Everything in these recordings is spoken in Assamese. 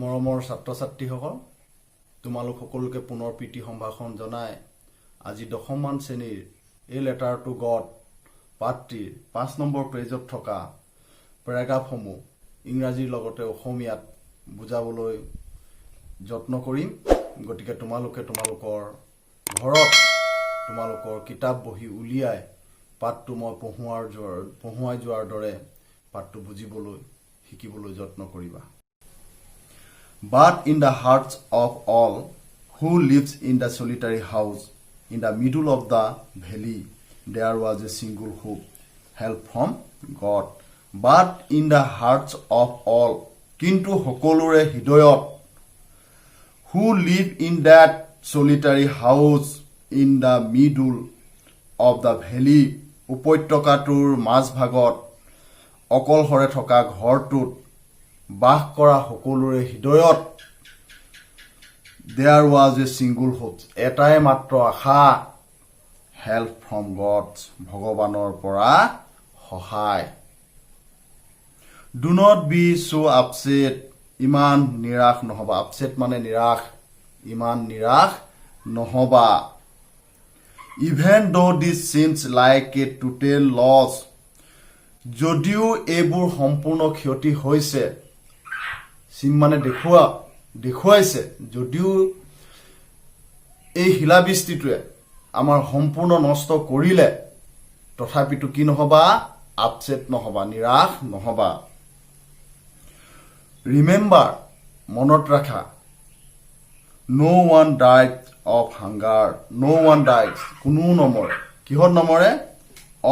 মৰমৰ ছাত্ৰ ছাত্ৰীসকল তোমালোক সকলোকে পুনৰ প্ৰীতি সম্ভাষণ জনাই আজি 10ম মান শ্ৰেণীৰ এই লেটাৰ টু গড পাঠটিৰ 5 নম্বৰ পেজত থকা পেৰাগ্ৰাফসমূহ ইংৰাজীৰ লগতে অসমীয়াত বুজাবলৈ যত্ন কৰিম গতিকে তোমালোকে তোমালোকৰ ঘৰত তোমালোকৰ কিতাপ বহি উলিয়াই পাঠটো মই পঢ়ুৱাই যোৱাৰ দৰে পাঠটো বুজিবলৈ শিকিবলৈ যত্ন কৰিবা But in the hearts of all who lives in the solitary house in the middle of the valley, there was a single hope, help from God. But in the hearts of all, kintu hokolore hidayot, who live in that solitary house in the middle of the valley, উপত্যকাটোৰ মাজভাগত অকলহৰে থকা ঘৰটোত বাস কৰা সকলোৰে হৃদয়ত there was a single hope এটাই মাত্ৰ আশা help from God ভগৱানৰ পৰা সহায় do not be so upset ইমান নিৰাশ নহবা upset মানে নিৰাশ ইমান নিৰাশ নহবা even though this seems like a total loss যদিও এইবোৰ সম্পূৰ্ণ ক্ষতি হৈছে সিম মানে দেখুৱাইছে যদিও এই হিলাবৃষ্টিটোৱে আমাৰ সম্পূৰ্ণ নষ্ট কৰিলে তথাপিতো কি নহবা আপসেট নহবা নিৰাশ নহবা ৰিমেম্বাৰ মনত ৰাখা no one died of hunger no one died কোনো নমৰে কিহত নমৰে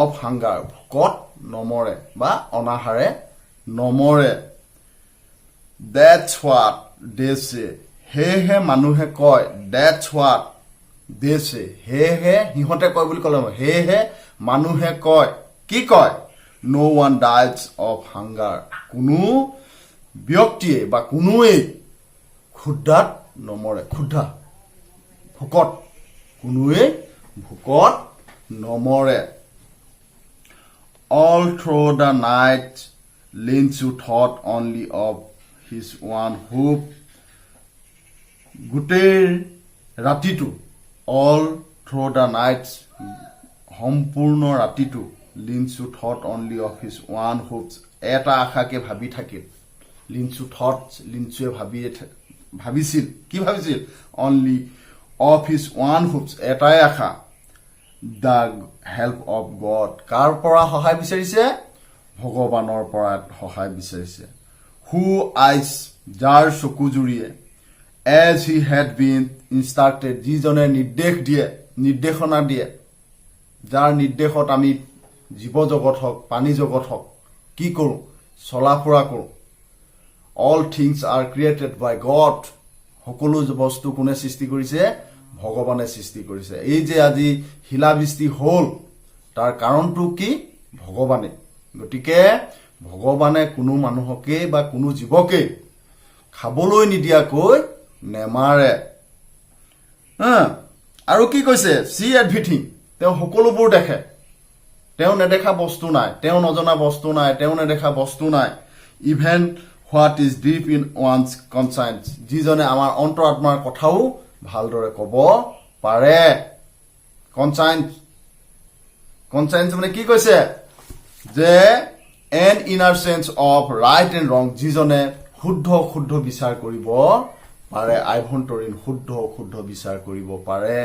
of hunger ভোকত নমৰে বা অনাহাৰে নমৰে That's what they say. He মানুহে কয়. That's what they say. He হিহতে কয় বুলি কলে he মানুহে কয়. কি কয়? No one dies of hunger. কোনো ব্যক্তিয়ে বা কোনোৱে ক্ষুধাত নমৰে. ক্ষুধা ভোকত কোনোৱে ভোকত নমৰে. All through the night Linsu thought only of his one hope গোটেই ৰাতিটো all through the night সম্পূৰ্ণ ৰাতিটো লিনচু thought only of his one hopes এটা আশাকে ভাবি থাকিল লিনচু thought লিনচুৱে ভাবিছিল কি ভাবিছিল only of his one hopes এটাই আশা the help of God কাৰ পৰা সহায় বিচাৰিছে ভগৱানৰ পৰা সহায় বিচাৰিছে who eyes যাৰ চকু জুৰিয়ে as he had been instructed যিজনে নিৰ্দেশনা দিয়ে যাৰ নিৰ্দেশত আমি জীৱ জগত হক পানী জগত হক কি কৰো চলাফুৰা কৰো all things are created by God সকলো বস্তু কোনে সৃষ্টি কৰিছে ভগৱানে সৃষ্টি কৰিছে এই যে আজি হিলাবৃষ্টি হল তাৰ কাৰণটো কি ভগৱানে গতিকে ভগৱানে কোনো মানুহকে বা কোনো জীৱকে খাবলৈ নিদিয়াকৈ নেমাৰে আৰু কি কৈছে see everything তেওঁ সকলোবোৰ দেখে তেওঁ নেদেখা বস্তু নাই তেওঁ নজনা বস্তু নাই তেওঁ নেদেখা বস্তু নাই even what is deep in one's conscience যিজনে আমাৰ অন্তৰাত্মাৰ কথাও ভালদৰে ক'ব পাৰে conscience মানে কি কৈছে যে an inner sense of right and wrong যিজনে শুদ্ধ বিচাৰ কৰিব পাৰে আভ্যন্তৰীণ শুদ্ধ বিচাৰ কৰিব পাৰে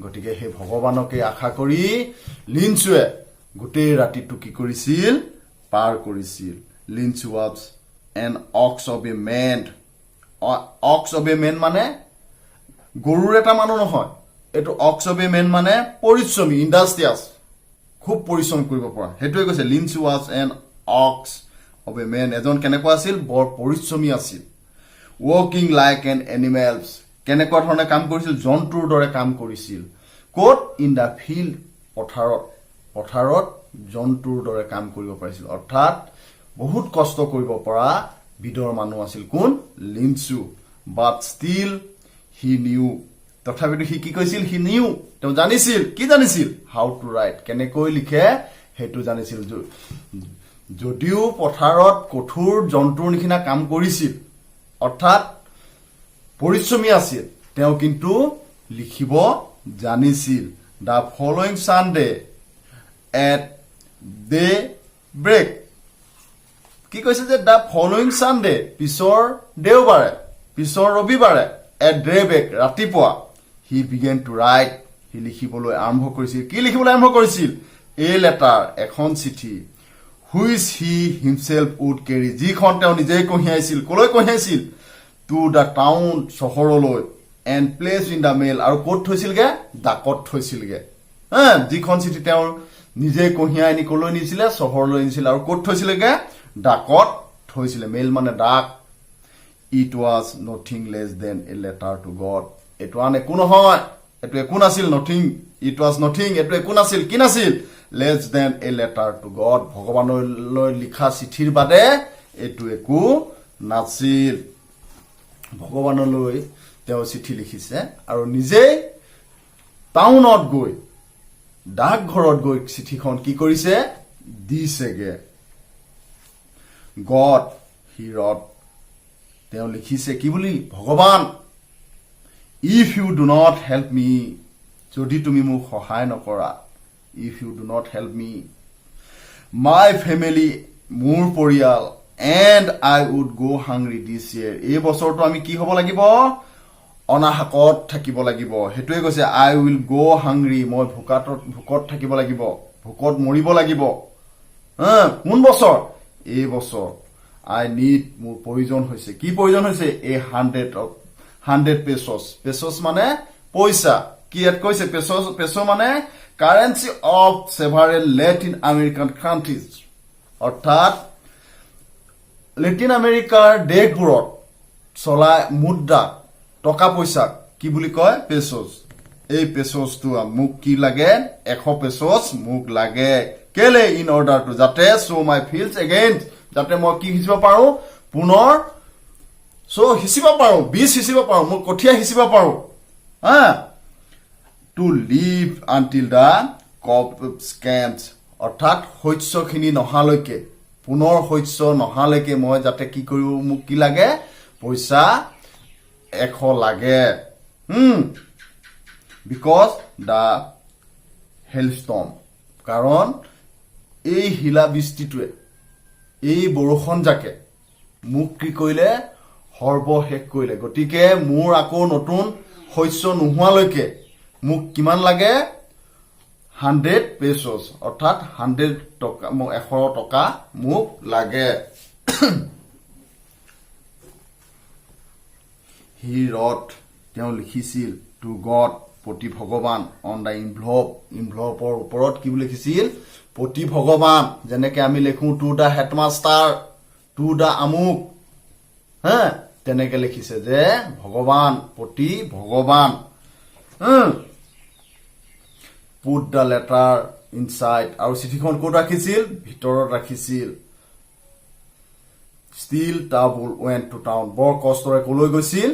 গতিকে হে ভগৱানকে আশা কৰি লিনচুৱে গোটেই ৰাতিটো কি কৰিছিল পাৰ কৰিছিল লিনচু was an ox of a man মানে গৰুৰ এটা মানুহ নহয় এটো ox of a man মানে পৰিশ্ৰমী ইন্ডাস্ট্ৰিয়াছ খুব পৰিশ্ৰম কৰিব পৰা হেতুৱে কৈছে লিনচু was an ox of a man এজন কেনেকুৱা আছিল বৰ পৰিশ্ৰমী আছিল working like an animals কেনেকুৱা ধৰণে কাম কৰিছিল জন্তুৰ দৰে কাম কৰিছিল কোট ইন দা ফিল্ড পথাৰত জন্তুৰ দৰে কাম কৰিব পাৰিছিল অৰ্থাৎ বহুত কষ্ট কৰিব পৰা বিদৰ মানুহ আছিল কোন লিনচু but still he knew তথাপিতো সি কি কৈছিল he knew তেওঁ জানিছিল কি জানিছিল how to write কেনেকৈ লিখে হেতু জানিছিল যদিও পথাৰত কঠোৰ জন্তুৰ নিচিনা কাম কৰিছিল অৰ্থাৎ পৰিশ্ৰমী আছিল তেওঁ কিন্তু লিখিব জানিছিল the following Sunday at daybreak কি কৈছে যে দ্য ফলোইং সানডে পিছৰ দেওবাৰে পিছৰ ৰবিবাৰে এট ডে ব্ৰেক ৰাতিপুৱা হি বিগেন টু ৰাইট হি লিখিবলৈ আৰম্ভ কৰিছিল কি লিখিবলৈ আৰম্ভ কৰিছিল এ লেটাৰ এখন চিঠি হুইচ হি হিমসেল্ফ উড কেৰি যিখন তেওঁ নিজেই কঢ়িয়াইছিল কলৈ কঢ়িয়াইছিল টু দ্য টাউন চহৰলৈ and place in the mail আৰু ক'ত থৈছিলগে ডাকত থৈছিলগে যিখন চিঠি তেওঁ নিজে কঢ়িয়াই আনি কলৈ নিছিলে চহৰলৈ নিছিল আৰু ক'ত থৈছিলগে ডাকত থৈছিলে মেইল মানে ডাক it was nothing less than a letter to God এইটো আন একো নহয় এইটো একো নাছিল নথিং ইট ৱাজ নথিং এইটো একো নাছিল কি নাছিল less than a letter to God ভগৱানলৈ লিখা চিঠিৰ বাদে এইটো একো নাছিল ভগৱানলৈ তেওঁ চিঠি লিখিছে আৰু নিজেই টাউনত গৈ ডাকঘৰত গৈ চিঠিখন কি কৰিছে দিছেগে গড হি ৰট তেওঁ লিখিছে কি বুলি ভগৱান if you do not help me যদি তুমি মোক সহায় নকৰা if you do not help me my family মোৰ পৰিয়াল এণ্ড আই উড গ' হাংৰি দিছ ইয়েৰ এই বছৰটো আমি কি হ'ব লাগিব অনাহাকত থাকিব লাগিব সেইটোৱে কৈছে আই উইল গ' হাংৰি মই ভোকত থাকিব লাগিব ভোকত মৰিব লাগিব কোন বছৰ এই বছৰ আই নিড মোৰ প্ৰয়োজন হৈছে কি প্ৰয়োজন হৈছে এই 100 পেছছ পেছছ মানে পইচা কি ইয়াত কৈছে পেছ মানে currency of several Latin American countries অৰ্থাৎ লেটিন আমেৰিকাৰ দেশবোৰত চলা মুদ্ৰা টকা পইচা কি বুলি কয় পেছছ এই পেছছটো মোক কি লাগে 100 পেছছ মোক লাগে কেলে ইন অৰ্ডাৰ টু যাতে চ' মাই ফিল্ডছ এগেইন যাতে মই কি হিচিব পাৰো পুনৰ হিচিব পাৰো বীজ হিচিব পাৰো মই কঠীয়া হিচিব পাৰো টু লিভ আনটিল দা ক্ৰপছ কেম্পছ অৰ্থাৎ শস্যখিনি নহালৈকে পুনৰ শস্য নহালৈকে মই যাতে কি কৰো মোক কি লাগে পইচা 100 লাগে বিকজ দা হেলষ্টৰ্ম কাৰণ এই হিলা বৃষ্টিটোৱে এই বৰষুণ জাকে মোক কি কৰিলে সৰ্বশেষ কৰিলে গতিকে মোৰ আকৌ নতুন শস্য নোহোৱালৈকে মোক কিমান লাগে 100 পেছছ অৰ্থাৎ 100 টকা 100 টকা মোক লাগে হি ৰট তেওঁ লিখিছিল টু গড প্ৰতি ভগৱান অন দা ইনভলভৰ ওপৰত কি লিখিছিল প্ৰতি ভগৱান যেনেকে আমি লিখো to the headmaster to the আমুক তেনেকে লিখিছে যে ভগৱান প্ৰতি ভগৱান পুট দা লেটাৰ ইনসাইড আৰু চিঠিখন ক'ত ৰাখিছিল ভিতৰত ৰাখিছিল ষ্টিল টাবুল ৱেন্ট টু টাউন বৰ কষ্টৰে কলৈ গৈছিল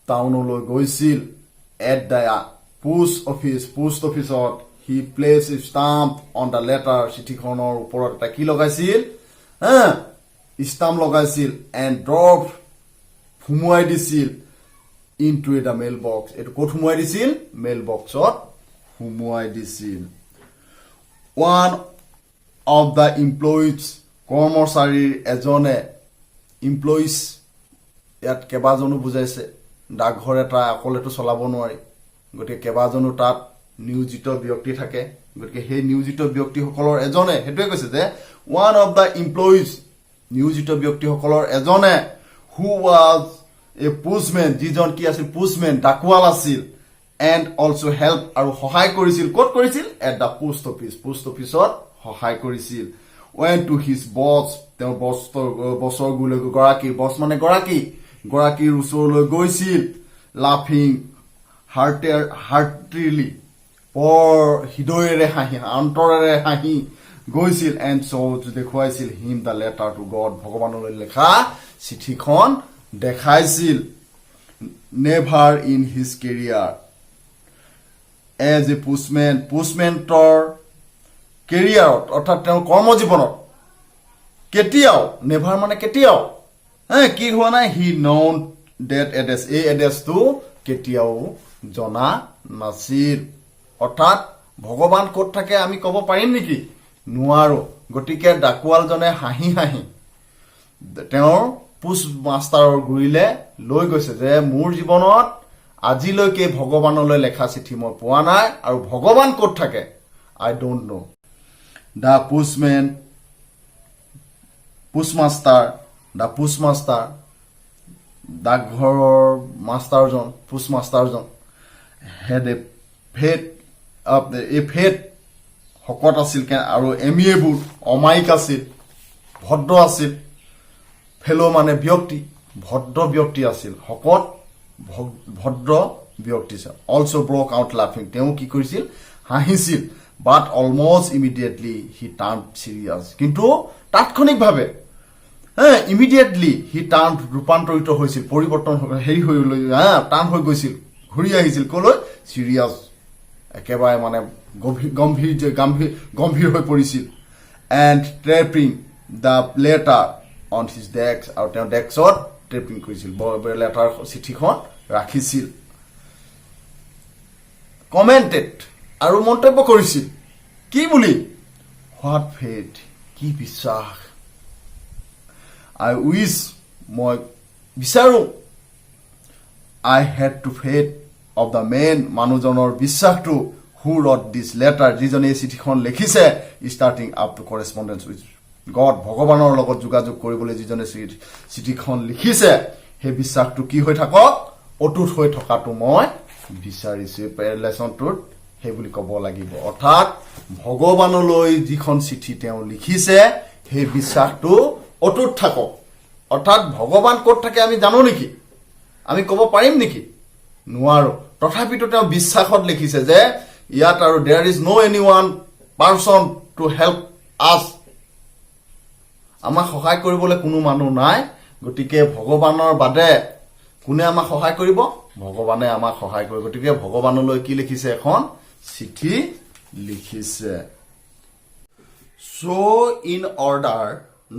টাউনলৈ গৈছিল এট দা পোষ্ট অফিচত he places stamp on the letter চিঠিখনৰ ওপৰত এটা কি লগাইছিল ষ্টাম্প লগাইছিল এণ্ড ড্ৰপ সুমুৱাই দিছিল ইনটু দা মেইল বক্স এইটো ক'ত সুমুৱাই দিছিল মেইল বক্সত সুমুৱাই দিছিল ওৱান অফ দা এমপ্লয়িজ কৰ্মচাৰীৰ এজনে এমপ্লয়িজ ইয়াত কেইবাজনো বুজাইছে ডাকঘৰ এটা অকলেতো চলাব নোৱাৰি গতিকে কেইবাজনো তাত নিয়োজিত ব্যক্তি থাকে গতিকে সেই নিয়োজিত ব্যক্তিসকলৰ এজনে সেইটোৱে কৈছে যে ওৱান অফ দা এমপ্লয়িজ নিয়োজিত ব্যক্তিসকলৰ এজনে হু ৱাজ এ পোষ্টমেন যিজন কি আছিল পোষ্টমেন ডাকুৱাল আছিল এণ্ড অলছো হেল্প আৰু সহায় কৰিছিল ক'ত কৰিছিল এট দা পোষ্ট অফিচত সহায় কৰিছিল ৱেন টু হিজ বছ তেওঁ বছৰ গৰাকীৰ বছ মানে গৰাকীৰ ওচৰলৈ গৈছিল লাফিং হাৰ্টিলি পৰ হৃদয়েৰে হাঁহি অন্তৰেৰে হাঁহি গৈছিল এণ্ড চ' দেখুৱাইছিল him the letter to God ভগৱানলৈ লেখা চিঠিখন দেখাইছিল never in his career as a পোষ্টমেনৰ কেৰিয়াৰত অৰ্থাৎ তেওঁৰ কৰ্মজীৱনত কেতিয়াও নেভাৰ মানে কেতিয়াও কি হোৱা নাই হি নন ডেট এড্ৰেছ এই এড্ৰেছটো কেতিয়াও জনা নাছিল অৰ্থাৎ ভগৱান ক'ত থাকে আমি ক'ব পাৰিম নেকি নোৱাৰো গতিকে ডাকুৱালজনে হাঁহি হাঁহি তেওঁৰ পুষ্ট মাষ্টাৰৰ গুৰিলে লৈ গৈছে যে মোৰ জীৱনত আজিলৈকে ভগৱানলৈ লেখা চিঠি মই পোৱা নাই আৰু ভগৱান ক'ত থাকে I don't know the postman postmaster ডাকঘৰৰ মাষ্টাৰজন পোষ্ট মাষ্টাৰজন হেড এ ফেট শকত আছিল আৰু এমিয়েবোৰ অমায়িক আছিল ভদ্ৰ আছিল ফেলো মানে ব্যক্তি ভদ্ৰ ব্যক্তি আছিল শকত ভদ্ৰ ব্যক্তি আছিল অলছো ব্ৰক আউট লাফিং তেওঁ কি কৰিছিল হাঁহিছিল বাট অলমষ্ট ইমিডিয়েটলি হি টাৰ্ণ চিৰিয়াছ কিন্তু তাৎক্ষণিকভাৱে ইমিডিয়েটলি হি টাৰ্ণ ৰূপান্তৰিত হৈছিল পৰিৱৰ্তন হেৰি হৈ টাৰ্ণ হৈ গৈছিল ঘূৰি আহিছিল কলৈ চিৰিয়াছ একেবাৰে মানে গম্ভীৰ হৈ পৰিছিল and trapping the letter on his desk আৰু তেওঁ ডেস্কত ট্ৰেপিং কৰিছিল লেটাৰ চিঠিখন ৰাখিছিল কমেণ্টেড আৰু মন্তব্য কৰিছিল কি বুলি হোৱাট ফেথ কি বিশ্বাস আই উইচ মই বিচাৰো I had to faith of the man মানুহজনৰ বিশ্বাসটো হু ৰট দিছ লেটাৰ যিজনে এই চিঠিখন লিখিছে starting up to correspondence with God ভগৱানৰ লগত যোগাযোগ কৰিবলৈ যিজনে চিঠিখন লিখিছে সেই বিশ্বাসটো কি হৈ থাকক অটুট হৈ থকাটো মই বিচাৰিছো লেচনটোত সেই বুলি ক'ব লাগিব অৰ্থাৎ ভগৱানলৈ যিখন চিঠি তেওঁ লিখিছে সেই বিশ্বাসটো অটুট থাকক অৰ্থাৎ ভগৱান ক'ত থাকে আমি জানো নেকি আমি ক'ব পাৰিম নেকি নোৱাৰো তথাপিতো তেওঁ বিশ্বাসত লিখিছে যে ইয়াত আৰু there is no any one person to help us আমাক সহায় কৰিবলৈ কোনো মানুহ নাই গতিকে ভগৱানৰ বাদে কোনে আমাক সহায় কৰিব ভগৱানে আমাক সহায় কৰিব গতিকে ভগৱানলৈ কি লিখিছে এখন চিঠি লিখিছে so in order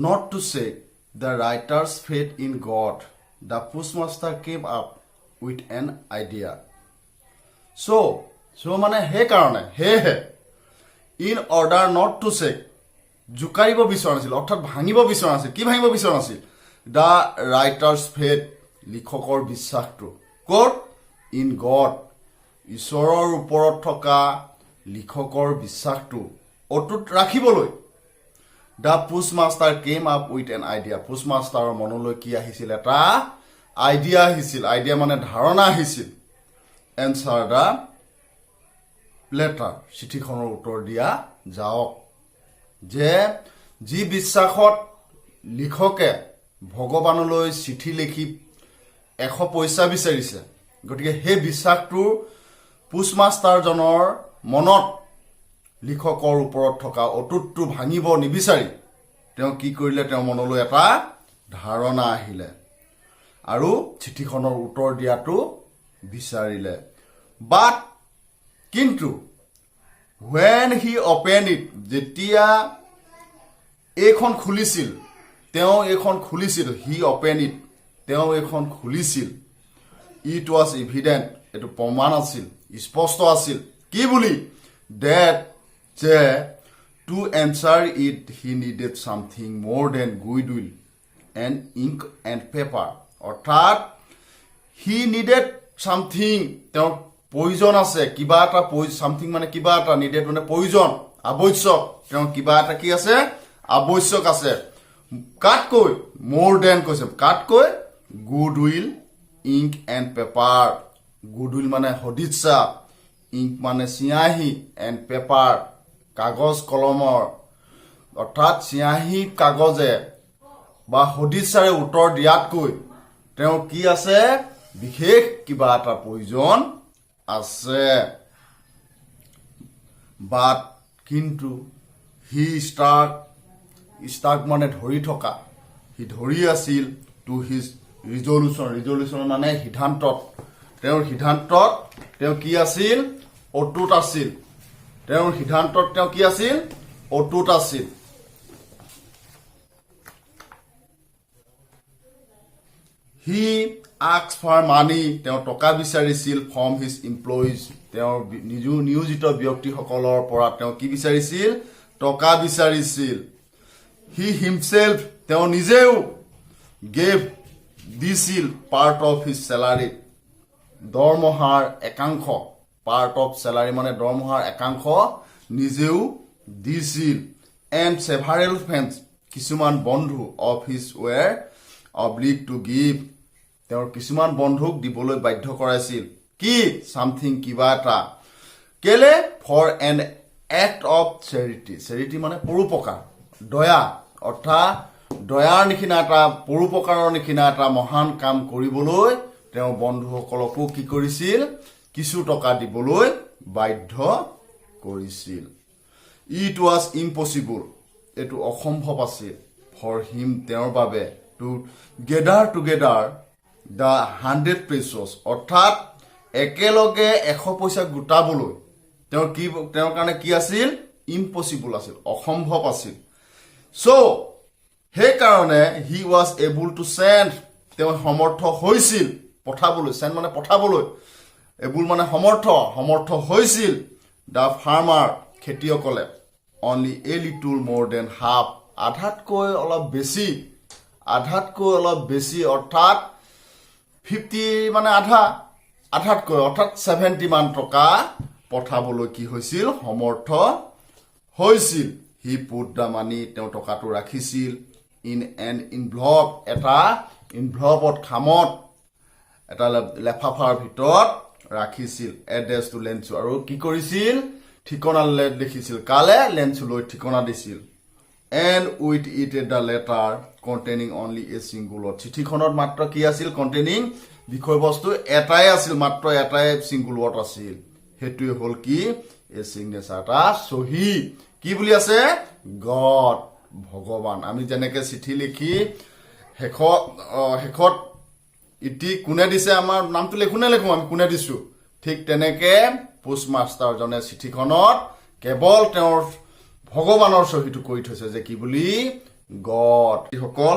not to say the writer's faith in God the postmaster came up with an idea so মানে হে কাৰণে হে in order not to say জুকাৰিব বিচৰা নাছিল অৰ্থাৎ ভাঙিব বিচৰা নাছিল কি ভাঙিব বিচৰা নাছিল দা ৰাইটাৰ্ছ ফেথ লিখকৰ বিশ্বাসটো ক'ত ইন গড ঈশ্বৰৰ ওপৰত থকা লিখকৰ বিশ্বাসটো অটুট ৰাখিবলৈ the post master came up with an idea post মাষ্টাৰৰ মনলৈ কি আহিছিল এটা আইডিয়া আহিছিল আইডিয়া মানে ধাৰণা আহিছিল এনচাৰ দা লেটাৰ চিঠিখনৰ উত্তৰ দিয়া যাওক যে যি বিশ্বাসত লিখকে ভগৱানলৈ চিঠি লিখি 100 পইচা বিচাৰিছে গতিকে সেই বিশ্বাসটোৰ পোষ্টমাষ্টাৰজনৰ মনত লিখকৰ ওপৰত থকা অটুটটো ভাঙিব নিবিচাৰি তেওঁ কি কৰিলে তেওঁ মনলৈ এটা ধাৰণা আহিলে আৰু চিঠিখনৰ উত্তৰ দিয়াটো বিচাৰিলে বাট কিন্তু when he opened it যেতিয়া এইখন খুলিছিল তেওঁ এইখন খুলিছিল he opened it তেওঁ এইখন খুলিছিল it was evident এটো প্ৰমাণ আছিল স্পষ্ট আছিল কি বুলি that যে to answer it he needed something more than goodwill and ink and paper অৰ্থাৎ he needed something তেওঁ প্ৰয়োজন আছে কিবা এটা সামথিং মানে কিবা এটা নিডেড মানে প্ৰয়োজন আৱশ্যক তেওঁ কিবা এটা কি আছে আৱশ্যক আছে কাটকৈ মোৰ দেন কৈছে কাটকৈ goodwill ink and paper goodwill মানে সদিচ্ছা ইংক মানে চিয়াহী এণ্ড পেপাৰ কাগজ কলমৰ অৰ্থাৎ চিয়াহী কাগজে বা সদিচ্ছাৰে উত্তৰ দিয়াতকৈ তেওঁ কি আছে বিশেষ কিবা এটা প্ৰয়োজন আছে বাট কিন্তু হি ষ্টাক মানে ধৰি থকা হি ধৰি আছিল টু হিজ ৰিজলিউশ্যন মানে সিদ্ধান্তত তেওঁৰ সিদ্ধান্তত তেওঁ কি আছিল অটুট আছিল তেওঁৰ সিদ্ধান্তত তেওঁ কি আছিল অটুট আছিল হি আস্ক ফৰ মানি তেওঁ টকা বিচাৰিছিল ফ্ৰম হিজ এমপ্লয়িজ তেওঁৰ নিয়োজিত ব্যক্তিসকলৰ পৰা তেওঁ কি বিচাৰিছিল টকা বিচাৰিছিল হি হিমছেলফ তেওঁ নিজেও গেভ দিছিল পাৰ্ট অফ হিজ চেলাৰী দৰমহাৰ একাংশ পাৰ্ট অফ চেলাৰী মানে দৰমহাৰ একাংশ নিজেও দিছিল এণ্ড সেভাৰেল ফ্ৰেণ্ডছ কিছুমান বন্ধু of his were obliged to give তেওঁৰ কিছুমান বন্ধুক দিবলৈ বাধ্য কৰাইছিল কি সামথিং কিবা এটা কেলে for an act of charity মানে পৰোপকাৰ দয়া অৰ্থাৎ দয়াৰ নিচিনা এটা পৰোপকাৰৰ নিচিনা এটা মহান কাম কৰিবলৈ তেওঁ বন্ধুসকলকো কি কৰিছিল কিছু টকা দিবলৈ বাধ্য কৰিছিল ইট ৱাজ ইম্পচিবল এটো অসম্ভৱ আছিল ফৰ হিম তেওঁৰ বাবে to gather together the 100 pesos অৰ্থাৎ একেলগে 100 পইচা গোটাবলৈ তেওঁৰ কাৰণে কি আছিল ইম্পচিবল আছিল অসম্ভৱ আছিল সো সেইকাৰণে he was able to send তেওঁ সমৰ্থ হৈছিল পঠাবলৈ সেন্ড মানে পঠাবলৈ এবল মানে সমৰ্থ হৈছিল দা ফাৰ্মাৰ খেতিয়কলে অনলি এ লিটল মোৰ দেন হাফ আধাতকৈ অলপ বেছি অৰ্থাৎ 50 মানে আধাতকৈ অৰ্থাৎ 70 মান টকা পঠাবলৈ কি হৈছিল সমৰ্থ হৈছিল হি পুট দা মানি তেওঁ টকাটো ৰাখিছিল ইন এন ইনভলভ এটা ইনভলভত খামত এটা লেফাফাৰ ভিতৰত ৰাখিছিল এড্ৰেছ টু লেন্সু আৰু কি কৰিছিল ঠিকনা লিখিছিল কালে লেন্সুলৈ ঠিকনা দিছিল and with it the letter containing only a single চিঠিখনত মাত্ৰ কি আছিল কণ্টেইনিং বিষয়বস্তু এটাই আছিল মাত্ৰ এটাই চিংগুল ৱৰ্ড আছিল হেতুৱে হ'ল কি এ সিগনেচাৰ এটা সহি কি বুলি আছে গড ভগৱান আমি যেনেকে চিঠি লিখি শেষত ইটি কোনে দিছে আমাৰ নামটো লেখো আমি কোনে দিছো ঠিক তেনেকে পোষ্ট মাষ্টাৰজনে চিঠিখনত কেৱল তেওঁৰ ভগৱানৰ সহিটো কৈ থৈছে যে কি বুলি গড সকল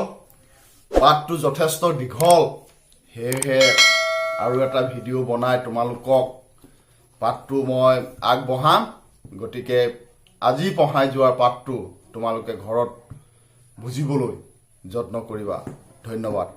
পাঠটো যথেষ্ট দীঘল হেহে আৰু এটা ভিডিঅ' বনাই তোমালোকক পাঠটো মই আগবঢ়াম গতিকে আজি পঢ়াই যোৱাৰ পাঠটো তোমালোকে ঘৰত বুজিবলৈ যত্ন কৰিবা ধন্যবাদ